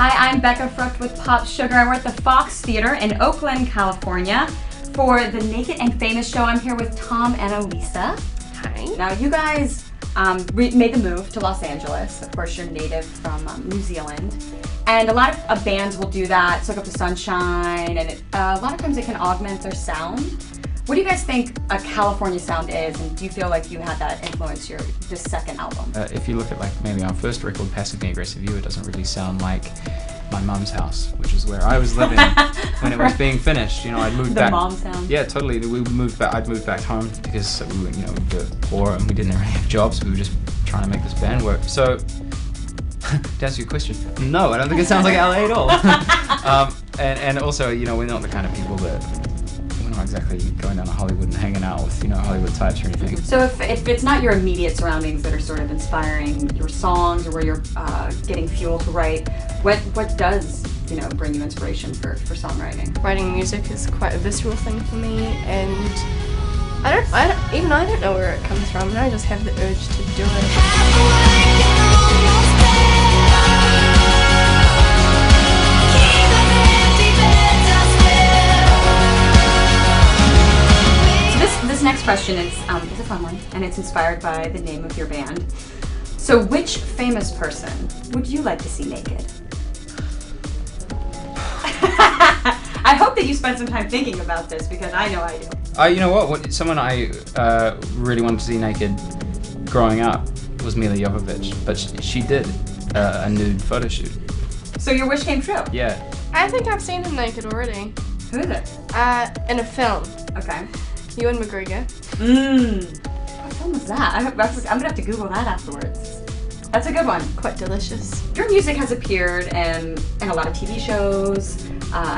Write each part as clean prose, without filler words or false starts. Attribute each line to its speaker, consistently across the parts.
Speaker 1: Hi, I'm Becca Frucht with Pop Sugar, and we're at the Fox Theater in Oakland, California for the Naked and Famous show. I'm here with Tom and Elisa.
Speaker 2: Hi.
Speaker 1: Now, you guys made the move to Los Angeles. Of course, you're native from New Zealand. And a lot of bands will do that, soak up the sunshine, and a lot of times it can augment their sound. What do you guys think a California sound is, and do you feel like you had that influence this second album?
Speaker 3: If you look at like maybe our first record, Passively Aggressive You, it doesn't really sound like my mum's house, which is where I was living when it was being finished. You know, I'd moved back.
Speaker 1: The mom sound.
Speaker 3: Yeah, totally. I'd moved back home because we were, we were poor and we didn't really have jobs. We were just trying to make this band work. So, to answer your question, no, I don't think it sounds like LA at all. And also, we're not the kind of people that. Not exactly going down to Hollywood and hanging out with Hollywood types or anything.
Speaker 1: So if it's not your immediate surroundings that are sort of inspiring your songs or where you're getting fuel to write, what does bring you inspiration for songwriting?
Speaker 2: Writing music is quite a visceral thing for me, and I don't know where it comes from, and I just have the urge to do it.
Speaker 1: This next question is a fun one, and it's inspired by the name of your band. So which famous person would you like to see naked? I hope that you spent some time thinking about this, because I know I do.
Speaker 3: You know what? Someone I really wanted to see naked growing up was Mila Jovovich, but she did a nude photo shoot.
Speaker 1: So your wish came true?
Speaker 3: Yeah.
Speaker 2: I think I've seen him naked already.
Speaker 1: Who is it?
Speaker 2: In a film.
Speaker 1: Okay.
Speaker 2: Ewan McGregor.
Speaker 1: What film was that? I'm gonna have to Google that afterwards. That's a good one.
Speaker 2: Quite delicious.
Speaker 1: Your music has appeared in a lot of TV shows,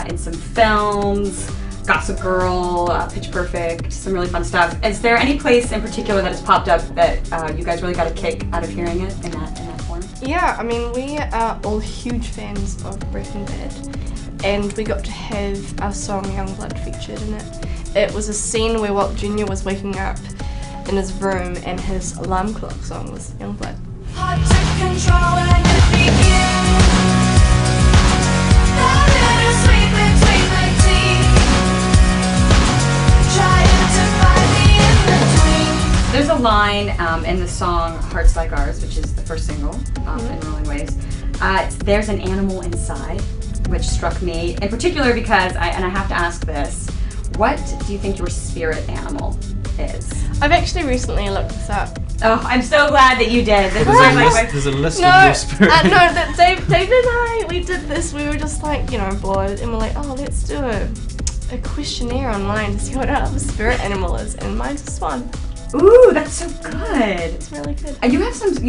Speaker 1: in some films, Gossip Girl, Pitch Perfect, some really fun stuff. Is there any place in particular that has popped up that you guys really got a kick out of hearing it in that form?
Speaker 2: Yeah, I mean, we are all huge fans of Breaking Bad, and we got to have our song Youngblood featured in it. It was a scene where Walt Jr. was waking up in his room and his alarm clock song was Youngblood.
Speaker 4: Hard to control and it begins. The bittersweet between my teeth. Trying to find me in between.
Speaker 1: There's a line in the song Hearts Like Ours, which is the first single in Rolling Waves. There's an animal inside, which struck me in particular because, I have to ask this, what do you think your spirit animal is?
Speaker 2: I've actually recently looked this up.
Speaker 1: Oh, I'm so glad that you did.
Speaker 3: There's a list of your spirit.
Speaker 2: No, David and I, we did this. We were just like, bored, and we're like, oh, let's do a questionnaire online to see what our spirit animal is, and mine's a swan.
Speaker 1: Ooh, that's so good.
Speaker 2: It's really good.
Speaker 1: You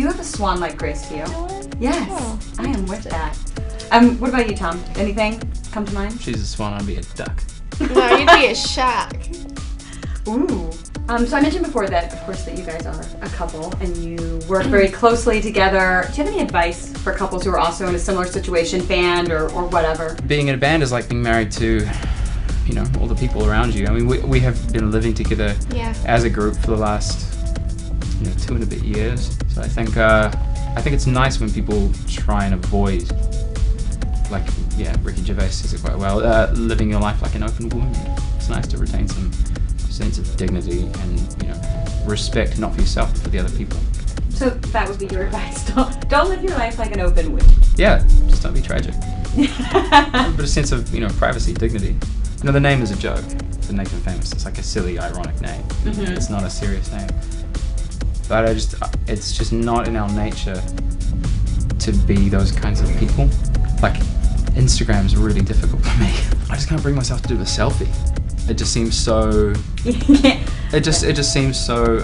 Speaker 1: have a swan-like grace to you.
Speaker 2: Do I?
Speaker 1: Yes,
Speaker 2: Oh,
Speaker 1: I am with that. What about you, Tom? Anything come to mind?
Speaker 3: She's a swan, I'd be a duck.
Speaker 2: No, you'd be a shark.
Speaker 1: Ooh. So I mentioned before that, of course, that you guys are a couple and you work very closely together. Do you have any advice for couples who are also in a similar situation, band or whatever?
Speaker 3: Being in a band is like being married to, all the people around you. I mean, we have been living together as a group for the last, 2 and a bit years. So I think it's nice when people try and avoid, like, Ricky Gervais says it quite well, living your life like an open wound. It's nice to retain some sense of dignity and, respect, not for yourself, but for the other people.
Speaker 1: So that would be your advice. Don't live your life like an open wound.
Speaker 3: Yeah, just don't be tragic. But a sense of, privacy, dignity. The name is a joke, the Naked and Famous. It's like a silly, ironic name.
Speaker 1: Mm-hmm.
Speaker 3: It's not a serious name. But it's just not in our nature to be those kinds of people. Like, Instagram's really difficult for me. I just can't bring myself to do a selfie. It just seems so. It just seems so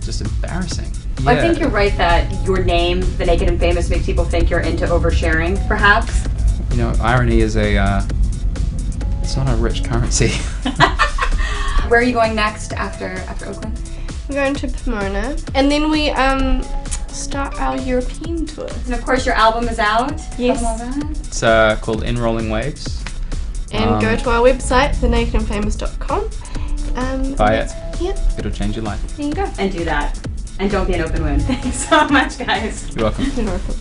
Speaker 3: just embarrassing. Yeah.
Speaker 1: I think you're right that your name, The Naked and Famous, makes people think you're into oversharing, perhaps.
Speaker 3: Irony is it's not a rich currency.
Speaker 1: Where are you going next after Oakland?
Speaker 2: We're going to Pomona, and then we start our European tour.
Speaker 1: And of course your album is out.
Speaker 2: Yes.
Speaker 3: It's called In Rolling Waves.
Speaker 2: And go to our website, thenakedandfamous.com.
Speaker 3: Buy it.
Speaker 2: Yep.
Speaker 3: It'll change your life.
Speaker 2: There you go.
Speaker 1: And do that. And don't be an open wound. Thanks so much, guys.
Speaker 3: You're welcome.
Speaker 2: You're welcome.